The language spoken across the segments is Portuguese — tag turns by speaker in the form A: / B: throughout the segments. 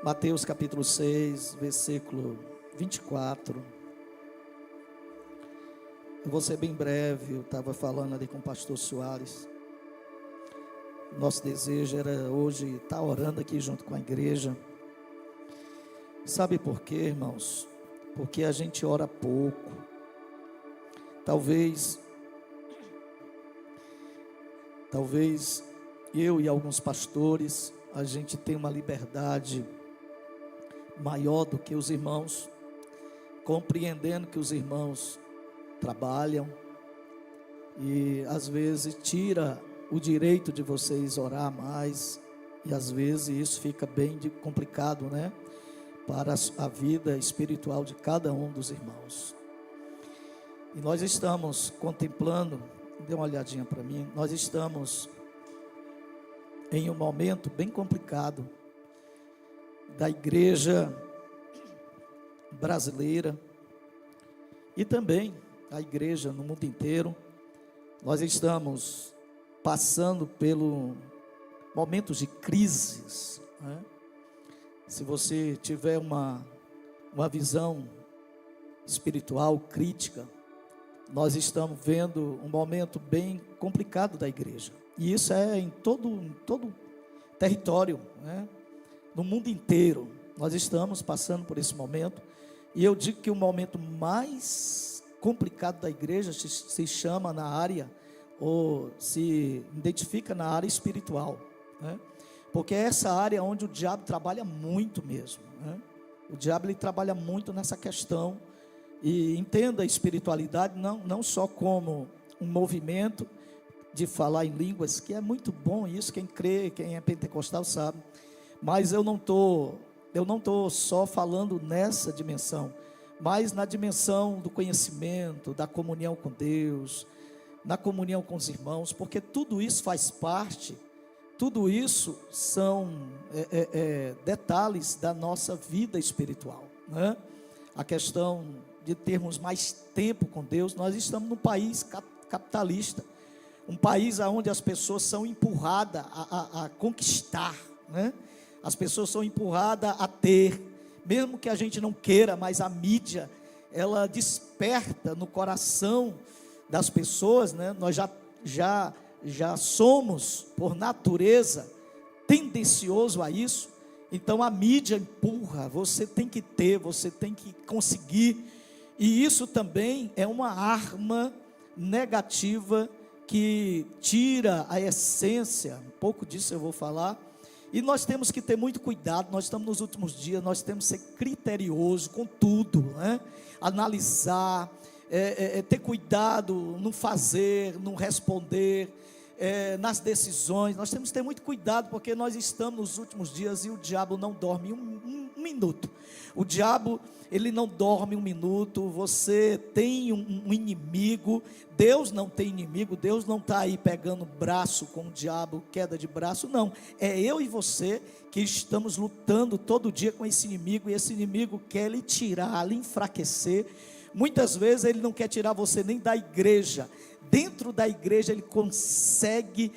A: Mateus capítulo 6, versículo 24. Eu vou ser bem breve. Eu estava falando ali com o pastor Soares. Nosso desejo era hoje estar orando aqui junto com a igreja. Sabe por quê, irmãos? Porque a gente ora pouco. Talvez eu e alguns pastores, a gente tem uma liberdade maior do que os irmãos, compreendendo que os irmãos trabalham e às vezes tira o direito de vocês orar mais, e às vezes isso fica bem complicado, né? Para a vida espiritual de cada um dos irmãos. E nós estamos contemplando, dê uma olhadinha para mim, nós estamos em um momento bem complicado da igreja brasileira e também a igreja no mundo inteiro. Nós estamos passando pelo momentos de crises, né? Se você tiver uma visão espiritual crítica, nós estamos vendo um momento bem complicado da igreja, e isso é em todo território, né? No mundo inteiro nós estamos passando por esse momento, e eu digo que o momento mais complicado da igreja se chama na área, ou se identifica na área espiritual, né? Porque é essa área onde o diabo trabalha muito mesmo, né? O diabo ele trabalha muito nessa questão. E entenda a espiritualidade não só como um movimento de falar em línguas, que é muito bom isso, quem crê, quem é pentecostal sabe, mas eu não tô só falando nessa dimensão, mas na dimensão do conhecimento, da comunhão com Deus, na comunhão com os irmãos, porque tudo isso faz parte, tudo isso são detalhes da nossa vida espiritual, né? A questão de termos mais tempo com Deus. Nós estamos num país capitalista, um país onde as pessoas são empurradas a conquistar, né? As pessoas são empurradas a ter, mesmo que a gente não queira, mas a mídia, ela desperta no coração das pessoas, né? Nós já somos, por natureza, tendencioso a isso. Então a mídia empurra, você tem que ter, você tem que conseguir, e isso também é uma arma negativa que tira a essência. Um pouco disso eu vou falar, e nós temos que ter muito cuidado. Nós estamos nos últimos dias, nós temos que ser criterioso com tudo, né? Analisar, ter cuidado no fazer, no responder, nas decisões. Nós temos que ter muito cuidado, porque nós estamos nos últimos dias e o diabo não dorme um minuto. O diabo, ele não dorme um minuto. Você tem um inimigo. Deus não tem inimigo. Deus não está aí pegando braço com o diabo, queda de braço, não. É eu e você que estamos lutando todo dia com esse inimigo, e esse inimigo quer lhe tirar, lhe enfraquecer. Muitas vezes ele não quer tirar você nem da igreja. Dentro da igreja ele consegue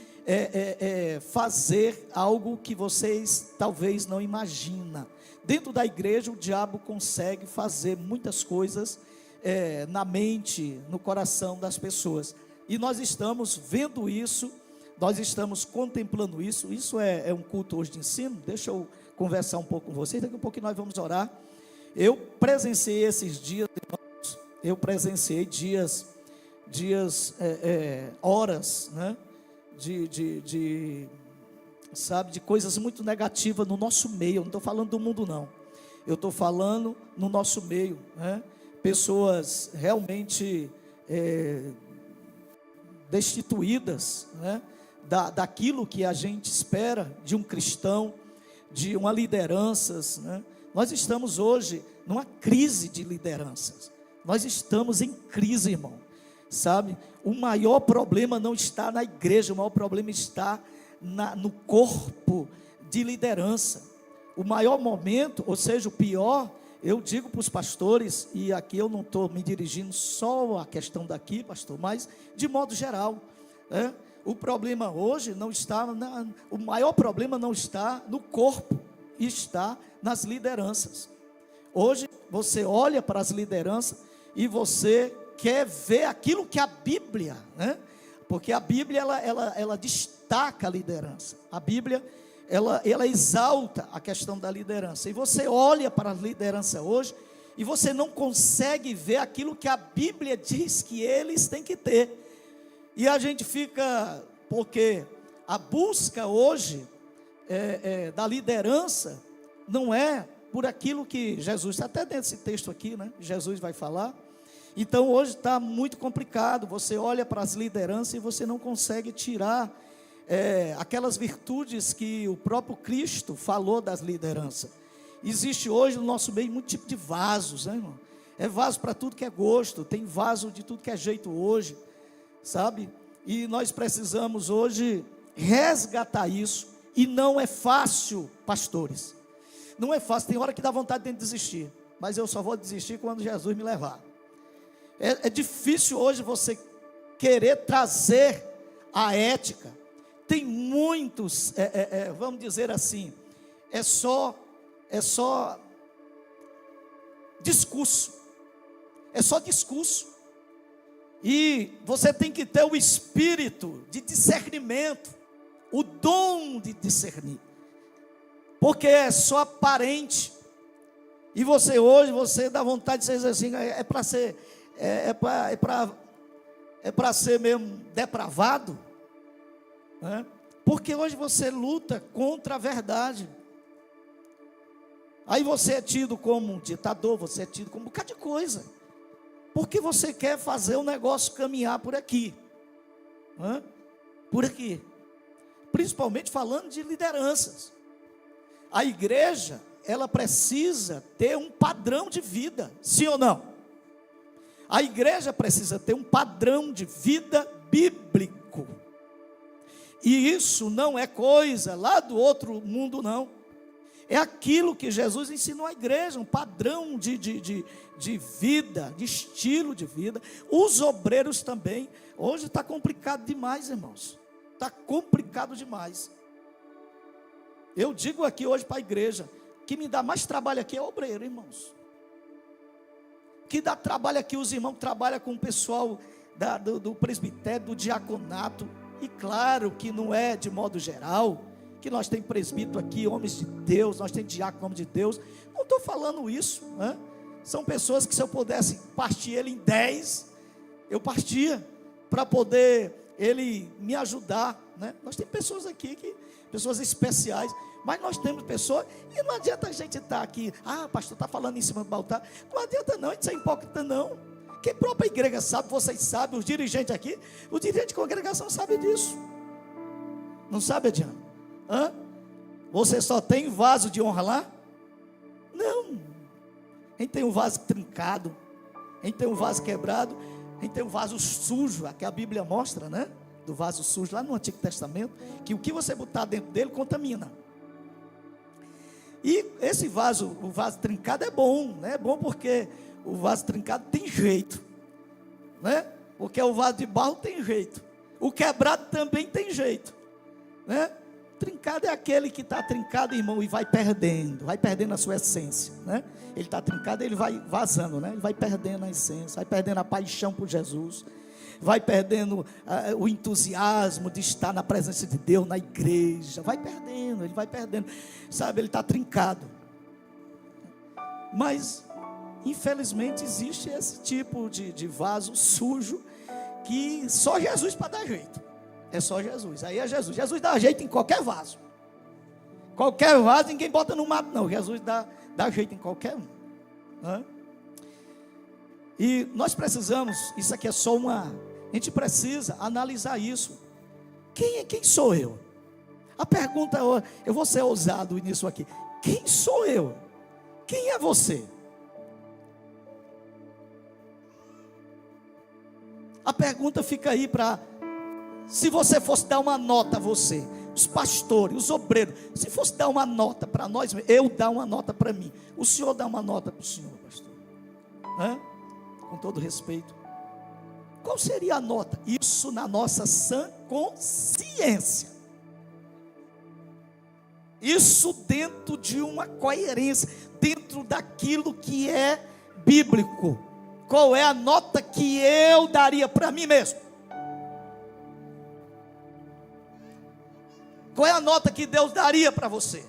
A: fazer algo que vocês talvez não imaginam. Dentro da igreja o diabo consegue fazer muitas coisas na mente, no coração das pessoas. E nós estamos vendo isso, nós estamos contemplando isso. Isso é um culto hoje de ensino. Deixa eu conversar um pouco com vocês, daqui a pouco nós vamos orar. Eu presenciei esses dias, irmãos, horas, né? De coisas muito negativas no nosso meio. Eu não estou falando do mundo, não. Eu estou falando no nosso meio, né? Pessoas realmente destituídas, né? Daquilo que a gente espera de um cristão, de uma liderança, né? Nós estamos hoje numa crise de lideranças. Nós estamos em crise, irmão. Sabe, o maior problema não está na igreja, o maior problema está no corpo de liderança. O maior momento, ou seja, o pior, eu digo para os pastores, e aqui eu não estou me dirigindo só à questão daqui, pastor, mas de modo geral, O problema hoje não está, o maior problema não está no corpo, está nas lideranças. Hoje você olha para as lideranças e você quer ver aquilo que a Bíblia, né? Porque a Bíblia ela destaca a liderança. A Bíblia ela exalta a questão da liderança. E você olha para a liderança hoje e você não consegue ver aquilo que a Bíblia diz que eles têm que ter. E a gente fica, porque a busca hoje da liderança não é por aquilo que Jesus, até desse texto aqui, né? Jesus vai falar. Então hoje está muito complicado. Você olha para as lideranças e você não consegue tirar aquelas virtudes que o próprio Cristo falou das lideranças. Existe hoje no nosso meio muito tipo de vasos, né, irmão? É vaso para tudo que é gosto, tem vaso de tudo que é jeito hoje, sabe? E nós precisamos hoje resgatar isso, e não é fácil, pastores. Não é fácil, tem hora que dá vontade de desistir, mas eu só vou desistir quando Jesus me levar. É difícil hoje você querer trazer a ética. Tem muitos, vamos dizer assim, é só discurso. É só discurso. E você tem que ter o espírito de discernimento, o dom de discernir, porque é só aparente. E você hoje, você dá vontade de dizer assim, para ser, para ser mesmo depravado, né? Porque hoje você luta contra a verdade. Aí você é tido como um ditador, você é tido como um bocado de coisa, porque você quer fazer o negócio caminhar por aqui, né? Por aqui, principalmente falando de lideranças. A igreja, ela precisa ter um padrão de vida, sim ou não? A igreja precisa ter um padrão de vida bíblico, e isso não é coisa lá do outro mundo, não. É aquilo que Jesus ensinou à igreja, um padrão de vida, de estilo de vida. Os obreiros também. Hoje está complicado demais, irmãos. Está complicado demais. Eu digo aqui hoje para a igreja, que me dá mais trabalho aqui é obreiro, irmãos. Que dá trabalho aqui, os irmãos trabalham com o pessoal do presbitério, do diaconato. E claro que não é de modo geral, que nós temos presbítero aqui, homens de Deus, nós temos diácono, homem de Deus. Não estou falando isso, né? São pessoas que, se eu pudesse partir ele em 10, eu partia, para poder ele me ajudar, né? Nós temos pessoas aqui, pessoas especiais, mas nós temos pessoas, e não adianta a gente estar aqui, pastor está falando em cima do altar, não adianta não, a gente ser hipócrita não. Que a própria igreja sabe, vocês sabem, os dirigentes aqui, o dirigente de congregação sabe disso. Não sabe, Adiana? Você só tem vaso de honra lá? Não. A gente tem um vaso trincado, a gente tem um vaso quebrado, a gente tem um vaso sujo, que a Bíblia mostra, né? Do vaso sujo, lá no Antigo Testamento, que o que você botar dentro dele contamina. E esse vaso, o vaso trincado é bom, né? É bom porque o vaso trincado tem jeito, né? Porque o vaso de barro tem jeito, o quebrado também tem jeito, né? Trincado é aquele que está trincado, irmão, e vai perdendo a sua essência, né? Ele está trincado, ele vai vazando, né? Ele vai perdendo a essência, vai perdendo a paixão por Jesus, vai perdendo o entusiasmo de estar na presença de Deus, na igreja, ele vai perdendo, sabe? Ele está trincado. Mas infelizmente existe esse tipo de vaso sujo, que só Jesus para dar jeito. É só Jesus, aí é Jesus. Jesus dá jeito em qualquer vaso. Qualquer vaso ninguém bota no mato não. Jesus dá jeito em qualquer um, né? E nós precisamos, isso aqui é só a gente precisa analisar isso. Quem sou eu? A pergunta, eu vou ser ousado nisso aqui. Quem sou eu? Quem é você? A pergunta fica aí para, se você fosse dar uma nota a você, os pastores, os obreiros, se fosse dar uma nota para nós, eu dar uma nota para mim, o senhor dá uma nota para o senhor, pastor, né? Com todo respeito, qual seria a nota? Isso na nossa sã consciência. Isso dentro de uma coerência, dentro daquilo que é bíblico. Qual é a nota que eu daria para mim mesmo? Qual é a nota que Deus daria para você?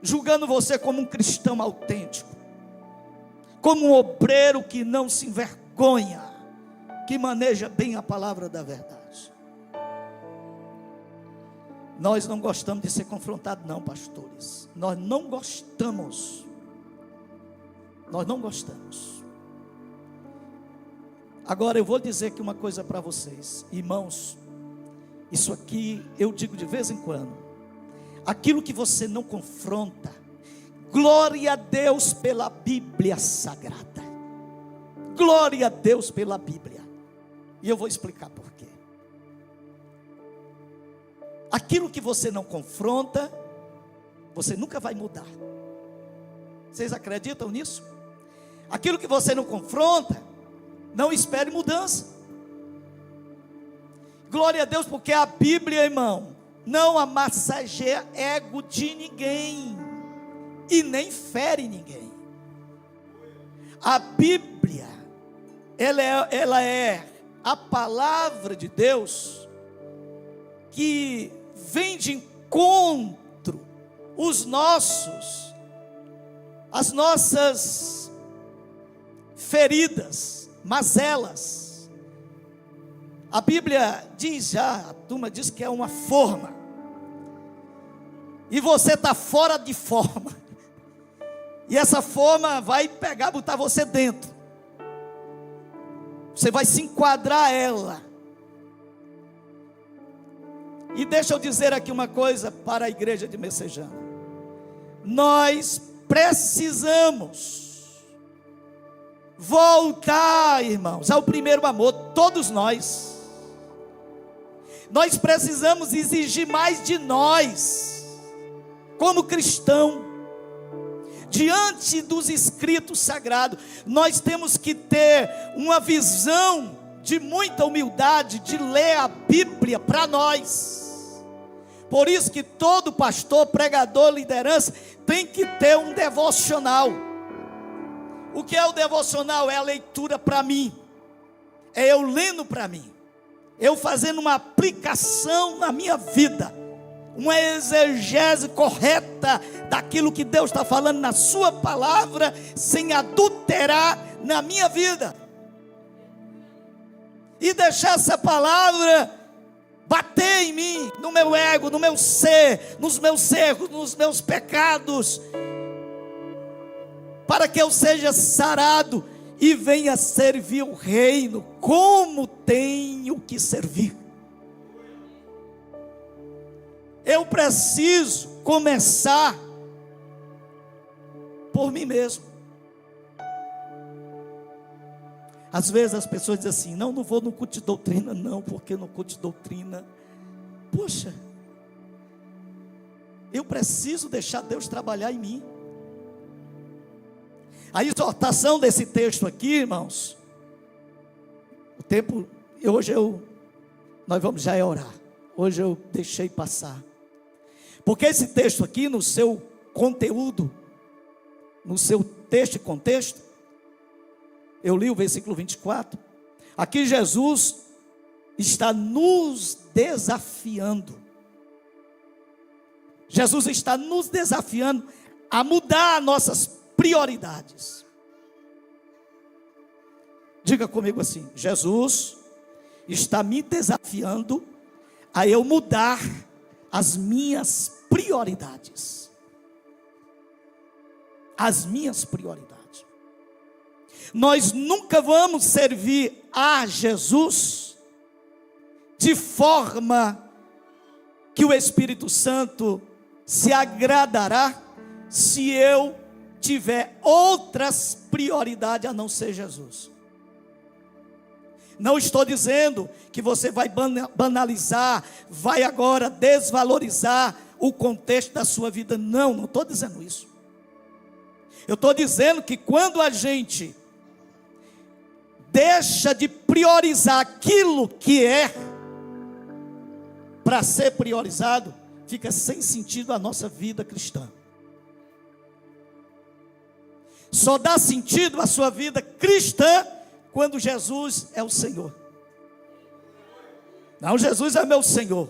A: Julgando você como um cristão autêntico, como um obreiro que não se envergonha, que maneja bem a palavra da verdade. Nós não gostamos de ser confrontados não, pastores. Nós não gostamos. Nós não gostamos. Agora eu vou dizer aqui uma coisa para vocês, irmãos. Isso aqui eu digo de vez em quando. Aquilo que você não confronta, glória a Deus pela Bíblia Sagrada. Glória a Deus pela Bíblia. E eu vou explicar por quê. Aquilo que você não confronta, você nunca vai mudar. Vocês acreditam nisso? Aquilo que você não confronta, não espere mudança. Glória a Deus, porque a Bíblia, irmão, não amassageia ego de ninguém e nem fere ninguém. A Bíblia, ela é a palavra de Deus que vem de encontro as nossas feridas, mazelas. A Bíblia diz a turma diz que é uma forma, e você está fora de forma, e essa forma vai pegar, botar você dentro, você vai se enquadrar ela. E deixa eu dizer aqui uma coisa para a igreja de Messejana: nós precisamos voltar, irmãos, ao primeiro amor. Todos nós precisamos exigir mais de nós, como cristão, diante dos escritos sagrados. Nós temos que ter uma visão de muita humildade, de ler a Bíblia para nós. Por isso que todo pastor, pregador, liderança tem que ter um devocional. O que é o devocional? É a leitura para mim, é eu lendo para mim, eu fazendo uma aplicação na minha vida, uma exegese correta daquilo que Deus está falando na sua palavra, sem adulterar na minha vida, e deixar essa palavra bater em mim, no meu ego, no meu ser, nos meus erros, nos meus pecados, para que eu seja sarado e venha servir o reino como tenho que servir. Eu preciso começar por mim mesmo. Às vezes as pessoas dizem assim: não vou no culto de doutrina não, porque no culto de doutrina, poxa, eu preciso deixar Deus trabalhar em mim. A exortação desse texto aqui, irmãos, o tempo, nós vamos já orar, hoje eu deixei passar, porque esse texto aqui, no seu conteúdo, no seu texto e contexto, eu li o versículo 24, aqui Jesus está nos desafiando, Jesus está nos desafiando a mudar nossas prioridades. Diga comigo assim: Jesus está me desafiando a eu mudar as minhas prioridades. As minhas prioridades. Nós nunca vamos servir a Jesus de forma que o Espírito Santo se agradará se eu tiver outras prioridades a não ser Jesus. Não estou dizendo que você vai banalizar, vai agora desvalorizar o contexto da sua vida. Não estou dizendo isso. Eu estou dizendo que quando a gente deixa de priorizar aquilo que é para ser priorizado, fica sem sentido a nossa vida cristã. Só dá sentido a sua vida cristã quando Jesus é o Senhor. Não, Jesus é meu Senhor.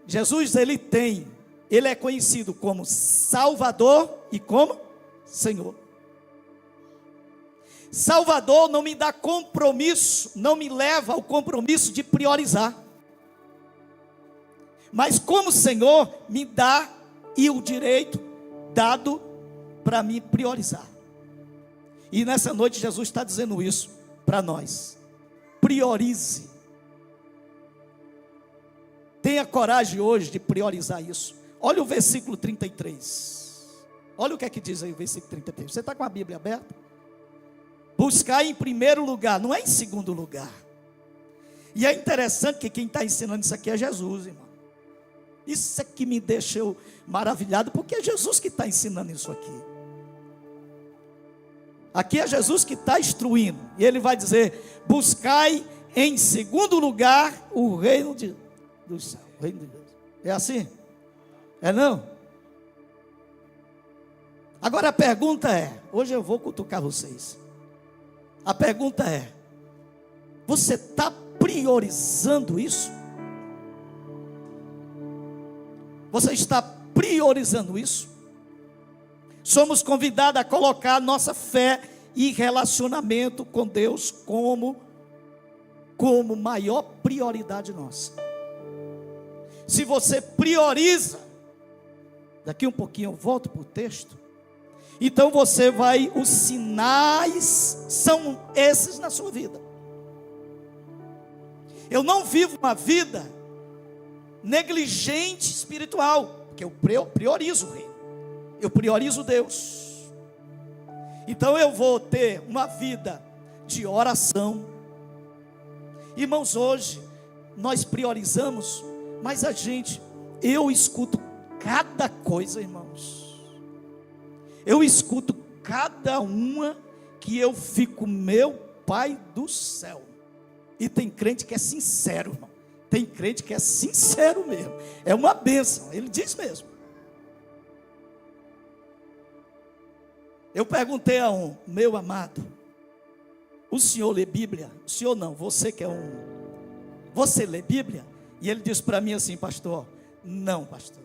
A: Jesus, ele é conhecido como Salvador e como Senhor. Salvador não me dá compromisso, não me leva ao compromisso de priorizar. Mas como Senhor, me dá e o direito dado para me priorizar. E nessa noite Jesus está dizendo isso para nós. Priorize. Tenha coragem hoje de priorizar isso. Olha o versículo 33. Olha o que é que diz aí o versículo 33. Você está com a Bíblia aberta? Buscar em primeiro lugar, não é em segundo lugar. E é interessante que quem está ensinando isso aqui é Jesus, irmão. Isso é que me deixa maravilhado, porque é Jesus que está ensinando isso aqui. Aqui é Jesus que está instruindo. E ele vai dizer: buscai em segundo lugar o reino do céu, o reino de Deus. É assim? É não? Agora a pergunta é, hoje eu vou cutucar vocês. A pergunta é: você está priorizando isso? Você está priorizando isso? Somos convidados a colocar nossa fé e relacionamento com Deus como maior prioridade nossa. Se você prioriza, daqui um pouquinho eu volto para o texto, então você vai, os sinais são esses na sua vida. Eu não vivo uma vida negligente espiritual, porque eu priorizo o reino, eu priorizo Deus. Então eu vou ter uma vida de oração. Irmãos, hoje nós priorizamos, mas eu escuto cada coisa, irmãos. Eu escuto cada uma que eu fico, meu Pai do céu. E tem crente que é sincero, irmão. Tem crente que é sincero mesmo. É uma bênção, ele diz mesmo. Eu perguntei a meu amado: o senhor lê Bíblia? O senhor não, você que é você lê Bíblia? E ele disse para mim assim: pastor, não, pastor.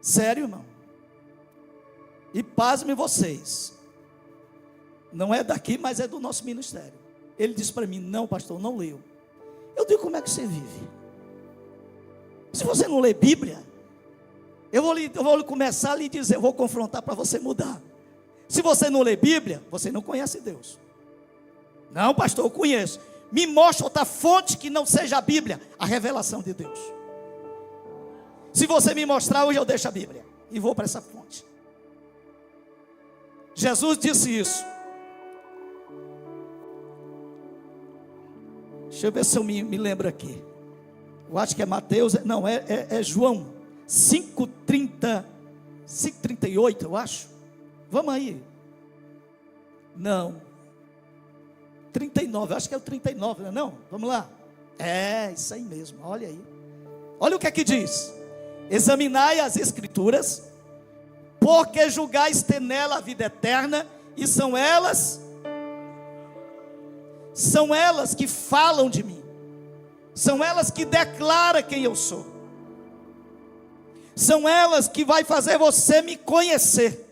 A: Sério, irmão? E pasmem vocês, não é daqui, mas é do nosso ministério. Ele disse para mim: não, pastor, não leio. Eu digo: como é que você vive? Se você não lê Bíblia, eu vou começar a lhe dizer, eu vou confrontar para você mudar. Se você não lê Bíblia, você não conhece Deus. Não, pastor, eu conheço. Me mostra outra fonte que não seja a Bíblia, a revelação de Deus. Se você me mostrar, hoje eu deixo a Bíblia e vou para essa fonte. Jesus disse isso. Deixa eu ver se eu me lembro aqui. Eu acho que é Mateus, não, é João 5:38, eu acho. Vamos aí. Não, 39, eu acho que é o 39, não é não? Vamos lá. É, isso aí mesmo, olha aí. Olha o que é que diz: examinai as escrituras, porque julgais ter nela a vida eterna, e são elas que falam de mim, são elas que declaram quem eu sou, são elas que vai fazer você me conhecer.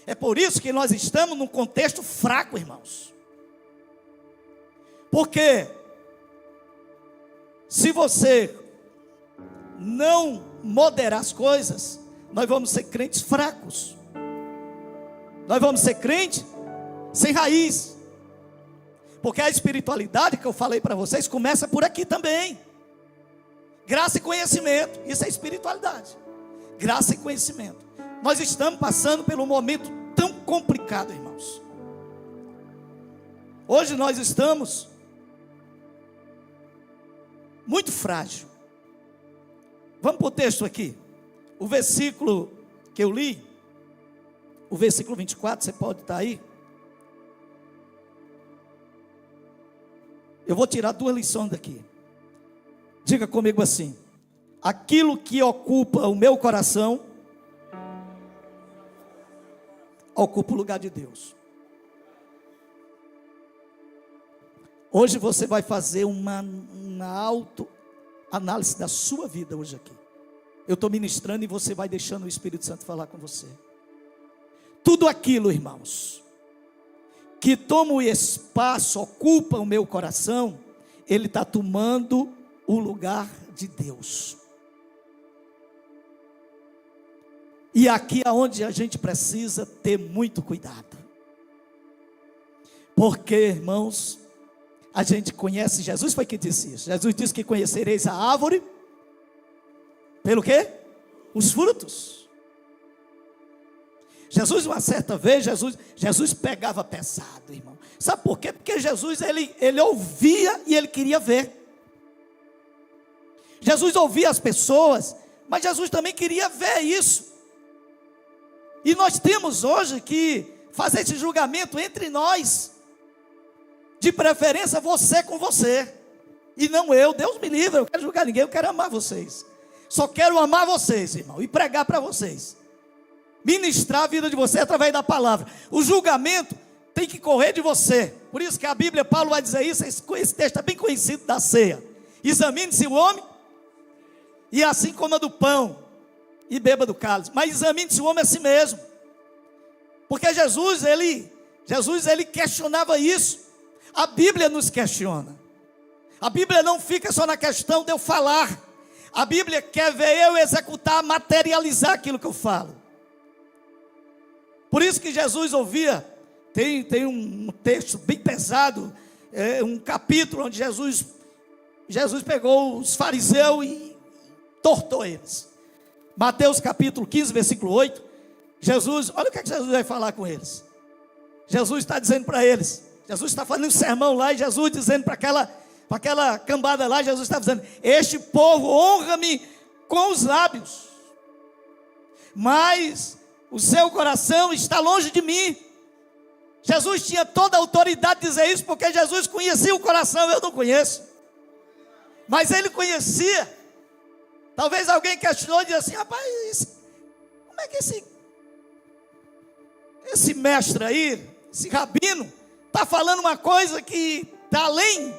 A: É por isso que nós estamos num contexto fraco, irmãos. Porque se você não moderar as coisas, nós vamos ser crentes fracos. Nós vamos ser crentes sem raiz. Porque a espiritualidade que eu falei para vocês começa por aqui também. Graça e conhecimento, isso é espiritualidade. Graça e conhecimento. Nós estamos passando por um momento tão complicado, irmãos. Hoje nós estamos muito frágil. Vamos para o texto aqui. O versículo que eu li, o versículo 24, você pode estar aí. Eu vou tirar 2 lições daqui. Diga comigo assim: aquilo que ocupa o meu coração, ocupa o lugar de Deus. Hoje você vai fazer uma autoanálise da sua vida hoje aqui. Eu estou ministrando e você vai deixando o Espírito Santo falar com você. Tudo aquilo, irmãos, que toma o espaço, ocupa o meu coração, ele está tomando o lugar de Deus. E aqui é onde a gente precisa ter muito cuidado. Porque, irmãos, a gente conhece, Jesus foi que disse isso. Jesus disse que conhecereis a árvore pelo quê? Os frutos. Jesus, uma certa vez, Jesus pegava pesado, irmão. Sabe por quê? Porque Jesus, ele ouvia e ele queria ver. Jesus ouvia as pessoas, mas Jesus também queria ver isso. E nós temos hoje que fazer esse julgamento entre nós. De preferência você com você, e não eu. Deus me livre, eu quero julgar ninguém, eu quero amar vocês. Só quero amar vocês, irmão, e pregar para vocês. Ministrar a vida de você através da palavra. O julgamento tem que correr de você. Por isso que a Bíblia, Paulo vai dizer isso, esse texto é bem conhecido da ceia. Examine-se o homem, e assim coma do pão, e beba do cálice. Mas examine-se o homem a si mesmo. Porque Jesus, ele questionava isso. A Bíblia nos questiona. A Bíblia não fica só na questão de eu falar. A Bíblia quer ver eu executar, materializar aquilo que eu falo. Por isso que Jesus ouvia, tem um texto bem pesado, um capítulo onde Jesus pegou os fariseus e tortou eles. Mateus capítulo 15, versículo 8. Olha o que Jesus vai falar com eles. Jesus está dizendo para eles, Jesus está fazendo um sermão lá, e Jesus dizendo para aquela cambada lá, Jesus está dizendo: este povo honra-me com os lábios, mas o seu coração está longe de mim. Jesus tinha toda a autoridade de dizer isso, porque Jesus conhecia o coração, eu não conheço. Mas ele conhecia. Talvez alguém questionou e disse assim: rapaz, como é que esse mestre aí, esse rabino, está falando uma coisa que está além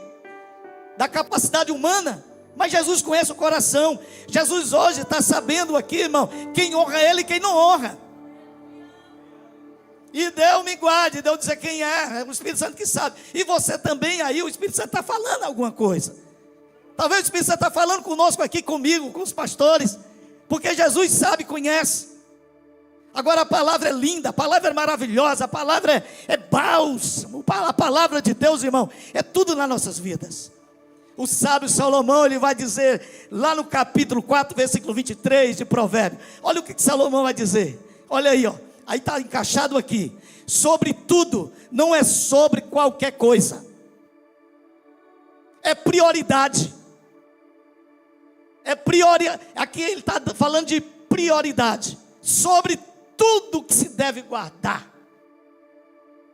A: da capacidade humana? Mas Jesus conhece o coração. Jesus hoje está sabendo aqui, irmão, quem honra ele e quem não honra. E Deus me guarde, Deus dizer quem é o Espírito Santo que sabe. E você também aí, o Espírito Santo está falando alguma coisa. Talvez o Espírito Santo está falando conosco aqui, comigo, com os pastores, porque Jesus sabe, conhece. Agora a palavra é linda, a palavra é maravilhosa, a palavra é bálsamo, a palavra de Deus, irmão, é tudo nas nossas vidas. O sábio Salomão, ele vai dizer, lá no capítulo 4, versículo 23 de Provérbios, olha o que Salomão vai dizer, olha aí, ó, aí está encaixado aqui: sobre tudo, não é sobre qualquer coisa, é prioridade, aqui ele está falando de prioridade, sobre tudo que se deve guardar,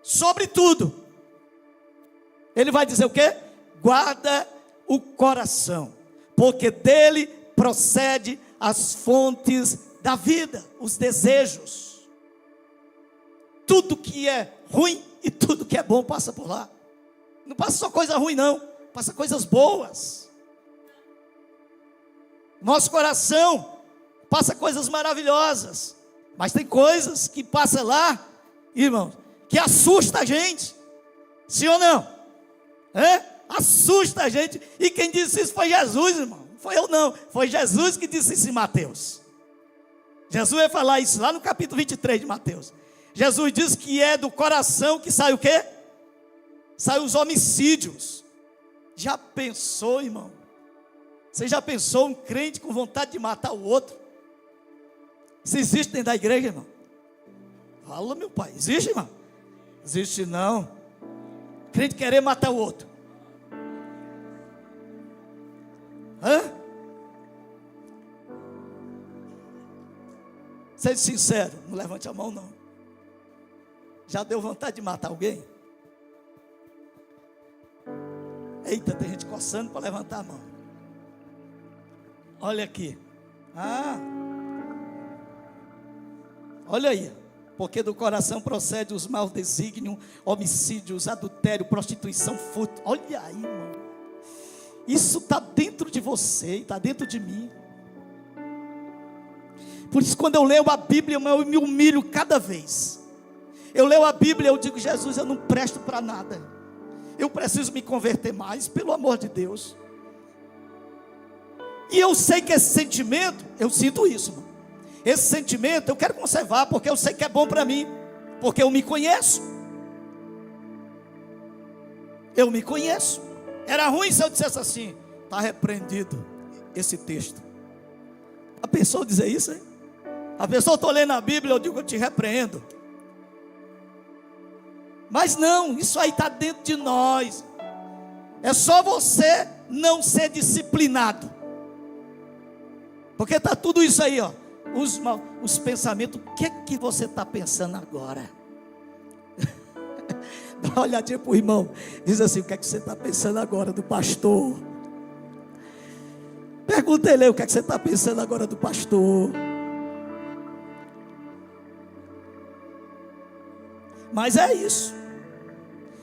A: sobre tudo, ele vai dizer o quê? Guarda o coração, porque dele procede as fontes da vida, os desejos. Tudo que é ruim e tudo que é bom passa por lá. Não passa só coisa ruim não, passa coisas boas. Nosso coração passa coisas maravilhosas, mas tem coisas que passa lá, irmãos, que assusta a gente. Sim ou não? Assusta a gente. E quem disse isso foi Jesus, irmão. Não foi eu não, foi Jesus que disse isso em Mateus. Jesus vai falar isso lá no capítulo 23 de Mateus. Jesus diz que é do coração que sai o quê? Sai os homicídios. Já pensou, irmão? Você já pensou um crente com vontade de matar o outro? Isso existe dentro da igreja, irmão? Fala, meu pai, existe, irmão? Existe não. Crente querer matar o outro. Seja sincero, não levante a mão não. Já deu vontade de matar alguém? Eita, tem gente coçando para levantar a mão. Olha aqui. Olha aí. Porque do coração procede os maus desígnios, homicídios, adultério, prostituição, furto. Olha aí, irmão. Isso está dentro de você, está dentro de mim. Por isso, quando eu leio a Bíblia, eu me humilho cada vez. Eu leio a Bíblia, eu digo: Jesus, eu não presto para nada. Eu preciso me converter mais, pelo amor de Deus. E eu sei que esse sentimento, eu sinto isso, irmão. Esse sentimento eu quero conservar, porque eu sei que é bom para mim, porque eu me conheço. Eu me conheço. Era ruim se eu dissesse assim: está repreendido esse texto. A pessoa dizer isso, hein? A pessoa está lendo a Bíblia, eu digo: eu te repreendo. Mas não, isso aí está dentro de nós. É só você não ser disciplinado. Porque está tudo isso aí, ó. Os pensamentos. O que é que você está pensando agora? Dá uma olhadinha para o irmão. Diz assim: o que é que você está pensando agora do pastor? Pergunta ele: o que é que você está pensando agora do pastor? Mas é isso.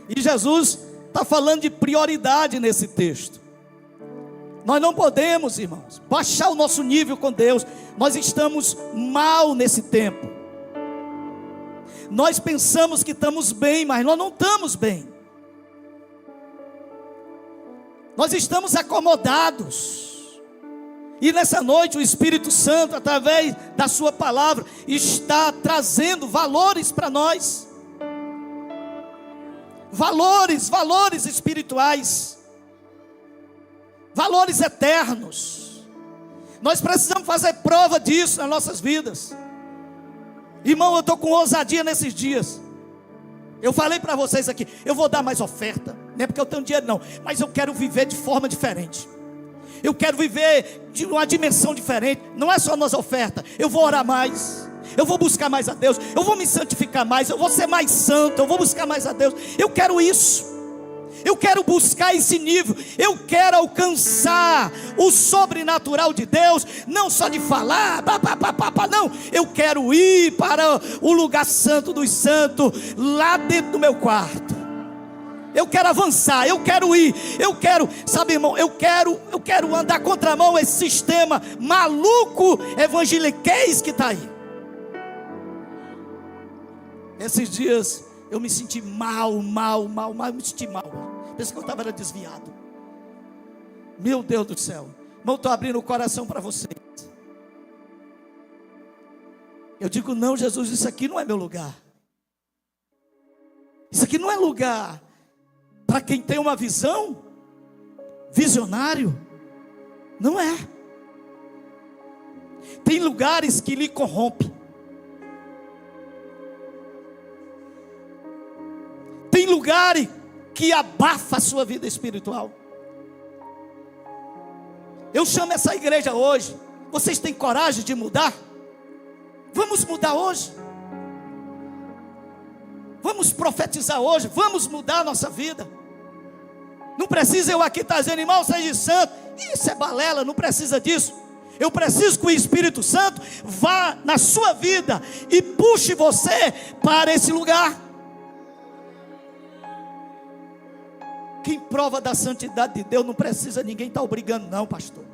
A: E Jesus está falando de prioridade nesse texto. Nós não podemos, irmãos, baixar o nosso nível com Deus. Nós estamos mal nesse tempo. Nós pensamos que estamos bem, mas nós não estamos bem. Nós estamos acomodados. E nessa noite o Espírito Santo, através da sua palavra, está trazendo valores para nós. Valores espirituais. Valores eternos. Nós precisamos fazer prova disso nas nossas vidas. Irmão, eu estou com ousadia nesses dias. Eu falei para vocês aqui: eu vou dar mais oferta. Não é porque eu tenho dinheiro não, mas eu quero viver de forma diferente. Eu quero viver de uma dimensão diferente. Não é só nas ofertas. Eu vou orar mais, eu vou buscar mais a Deus, eu vou me santificar mais, eu vou ser mais santo, eu vou buscar mais a Deus. Eu quero isso. Eu quero buscar esse nível. Eu quero alcançar o sobrenatural de Deus. Não só de falar, não. Eu quero ir para o lugar santo dos santos, lá dentro do meu quarto. Eu quero avançar, eu quero ir. Eu quero, sabe, irmão, eu quero andar contramão esse sistema maluco evangeliquez que está aí. Esses dias eu me senti mal, me senti mal. Pensei que eu estava desviado. Meu Deus do céu. Irmão, estou abrindo o coração para vocês. Eu digo: não, Jesus, isso aqui não é meu lugar. Isso aqui não é lugar para quem tem uma visão, visionário. Não é. Tem lugares que lhe corrompem. Tem lugares que abafa a sua vida espiritual. Eu chamo essa igreja hoje. Vocês têm coragem de mudar? Vamos mudar hoje. Vamos profetizar hoje. Vamos mudar a nossa vida. Não precisa eu aqui estar dizendo: irmão, seja santo. Isso é balela, não precisa disso. Eu preciso que o Espírito Santo vá na sua vida e puxe você para esse lugar. Quem prova da santidade de Deus não precisa ninguém estar obrigando, não, pastor.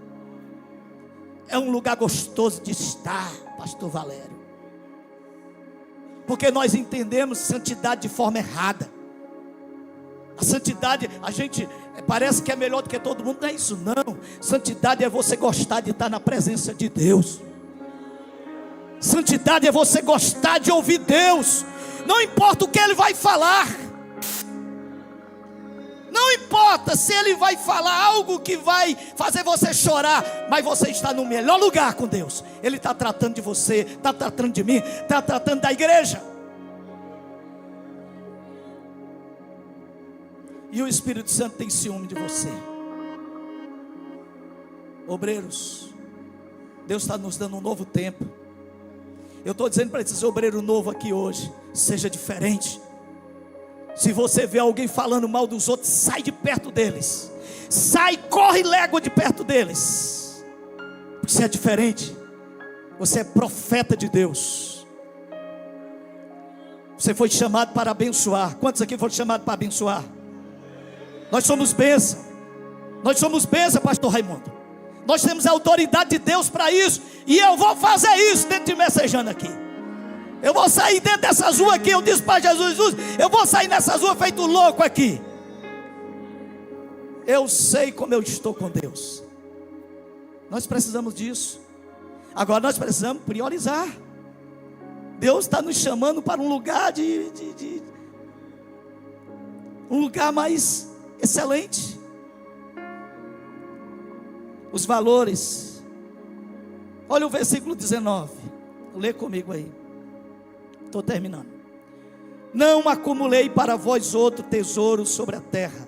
A: É um lugar gostoso de estar, pastor Valério. Porque nós entendemos santidade de forma errada. A santidade, a gente parece que é melhor do que todo mundo. Não é isso não. Santidade é você gostar de estar na presença de Deus. Santidade é você gostar de ouvir Deus. Não importa o que Ele vai falar. Não importa se Ele vai falar algo que vai fazer você chorar, mas você está no melhor lugar com Deus. Ele está tratando de você, está tratando de mim, está tratando da igreja. E o Espírito Santo tem ciúme de você. Obreiros, Deus está nos dando um novo tempo. Eu estou dizendo para esses obreiros novos aqui hoje: seja diferente. Se você vê alguém falando mal dos outros, sai de perto deles. Sai, corre légua de perto deles. Você é diferente. Você é profeta de Deus. Você foi chamado para abençoar. Quantos aqui foram chamados para abençoar? Nós somos bênção. Nós somos bênção, pastor Raimundo. Nós temos a autoridade de Deus para isso. E eu vou fazer isso dentro de Messejana aqui. Eu vou sair dentro dessas ruas aqui. Eu disse para Jesus, eu vou sair nessas ruas feito louco aqui. Eu sei como eu estou com Deus. Nós precisamos disso. Agora nós precisamos priorizar. Deus está nos chamando para um lugar um lugar mais excelente. Os valores. Olha o versículo 19. Lê comigo aí. Estou terminando. Não acumulei para vós outro tesouro sobre a terra,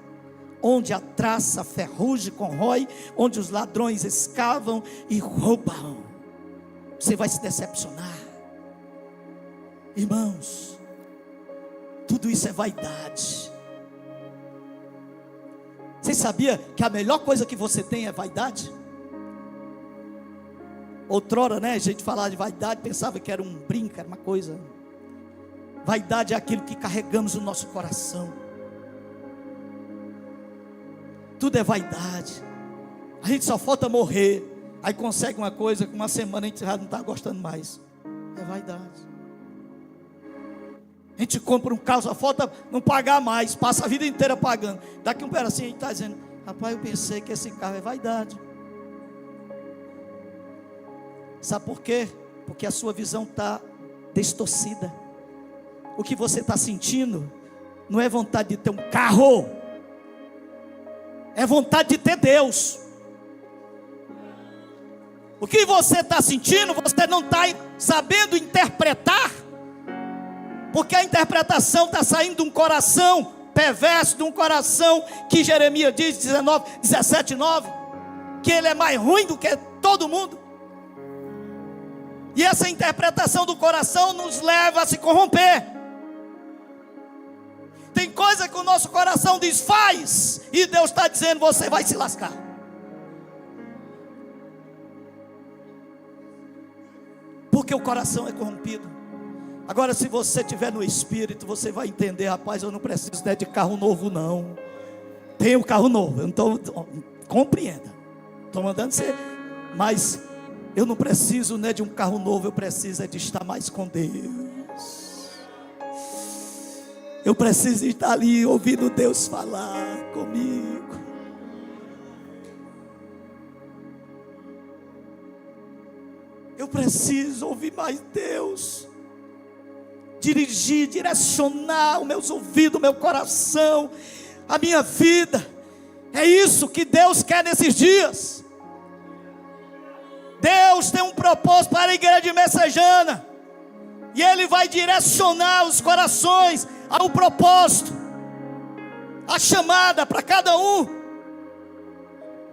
A: onde a traça, a ferrugem corrói, onde os ladrões escavam e roubam. Você vai se decepcionar. Irmãos, tudo isso é vaidade. Você sabia que a melhor coisa que você tem é vaidade? Outrora, né, a gente falava de vaidade, pensava que era um brinco, era uma coisa. Vaidade é aquilo que carregamos no nosso coração. Tudo é vaidade. A gente só falta morrer, aí consegue uma coisa, com uma semana a gente já não está gostando mais. É vaidade. A gente compra um carro, só falta não pagar mais, passa a vida inteira pagando. Daqui um pedacinho a gente está dizendo: rapaz, eu pensei que esse carro é vaidade. Sabe por quê? Porque a sua visão está distorcida. O que você está sentindo não é vontade de ter um carro, é vontade de ter Deus. O que você está sentindo, você não está sabendo interpretar, porque a interpretação está saindo de um coração perverso, de um coração que Jeremias diz, 17:9, que ele é mais ruim do que todo mundo. E essa interpretação do coração nos leva a se corromper. Tem coisa que o nosso coração diz faz, e Deus está dizendo: você vai se lascar. Porque o coração é corrompido. Agora, se você estiver no Espírito, você vai entender: rapaz, eu não preciso de carro novo não. Tenho um carro novo, eu não estou, compreenda, estou mandando você, mas eu não preciso de um carro novo, eu preciso de estar mais com Deus. Eu preciso estar ali ouvindo Deus falar comigo. Eu preciso ouvir mais Deus. Dirigir, direcionar os meus ouvidos, o meu coração, a minha vida. É isso que Deus quer nesses dias. Deus tem um propósito para a igreja de Messejana, e Ele vai direcionar os corações ao propósito, a chamada para cada um.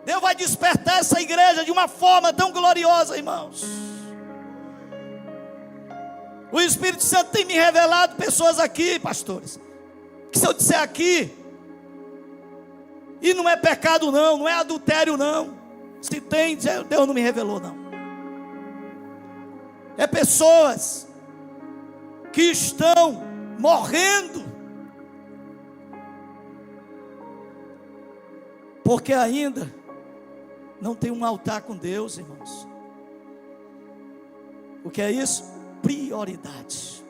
A: Deus vai despertar essa igreja de uma forma tão gloriosa, irmãos. O Espírito Santo tem me revelado pessoas aqui, pastores, que se eu disser aqui, e não é pecado não, não é adultério não, se tem, Deus não me revelou não. É pessoas que estão morrendo, porque ainda não tem um altar com Deus, irmãos. O que é isso? Prioridade.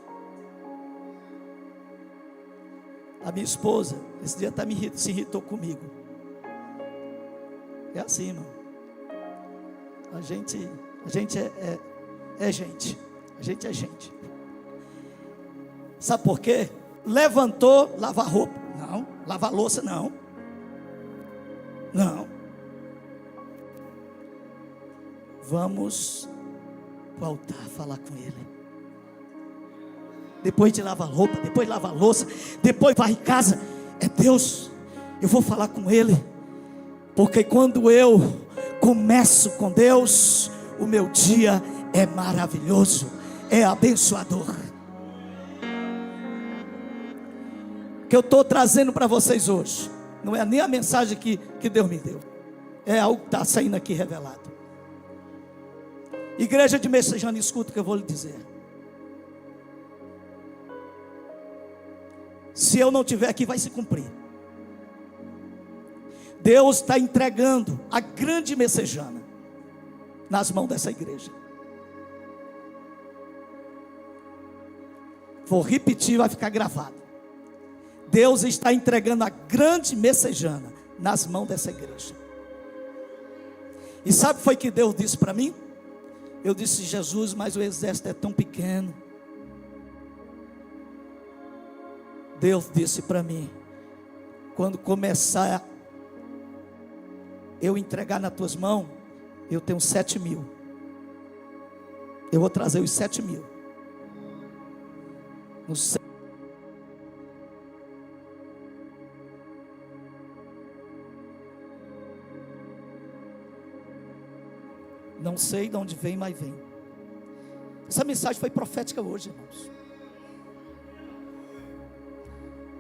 A: A minha esposa, esse dia se irritou comigo. É assim, irmão. A gente é gente. A gente é gente. Sabe por quê? Levantou, lavar roupa. Não. Lavar louça, não. Não. Vamos para o altar falar com Ele. Depois de lavar roupa, depois de lavar louça, depois vai em casa. É Deus, eu vou falar com Ele. Porque quando eu começo com Deus, o meu dia é maravilhoso, é abençoador. O que eu estou trazendo para vocês hoje não é nem a mensagem que Deus me deu, é algo que está saindo aqui revelado. Igreja de Messejana, escuta o que eu vou lhe dizer. Se eu não estiver aqui, vai se cumprir. Deus está entregando a grande Messejana nas mãos dessa igreja. Vou repetir, vai ficar gravado. Deus está entregando a grande Messejana nas mãos dessa igreja. E sabe o que foi que Deus disse para mim? Eu disse: Jesus, mas o exército é tão pequeno. Deus disse para mim: quando começar eu entregar nas tuas mãos, eu tenho 7.000. Eu vou trazer os 7.000. No céu. Não sei de onde vem, mas vem. Essa mensagem foi profética hoje, irmãos.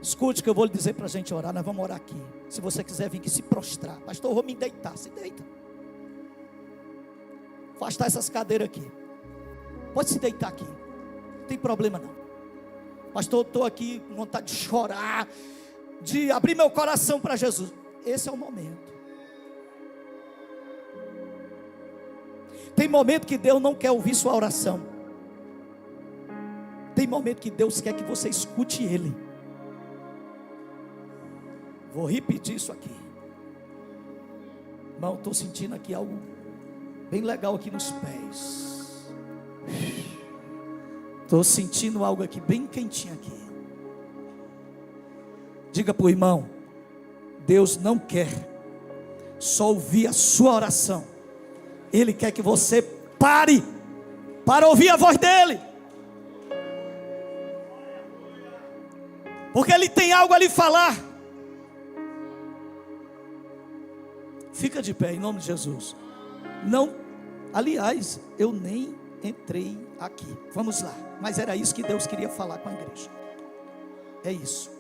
A: Escute o que eu vou lhe dizer para a gente orar. Nós vamos orar aqui. Se você quiser vir aqui se prostrar, pastor, eu vou me deitar. Se deita. Afastar essas cadeiras aqui. Pode se deitar aqui. Não tem problema não. Pastor, eu estou aqui com vontade de chorar, de abrir meu coração para Jesus. Esse é o momento. Tem momento que Deus não quer ouvir sua oração. Tem momento que Deus quer que você escute Ele. Vou repetir isso aqui. Irmão, estou sentindo aqui algo bem legal aqui nos pés. Estou sentindo algo aqui bem quentinho aqui. Diga para o irmão: Deus não quer só ouvir a sua oração. Ele quer que você pare para ouvir a voz dele. Porque Ele tem algo a lhe falar. Fica de pé em nome de Jesus. Não, aliás, eu nem entrei aqui. Vamos lá. Mas era isso que Deus queria falar com a igreja. É isso.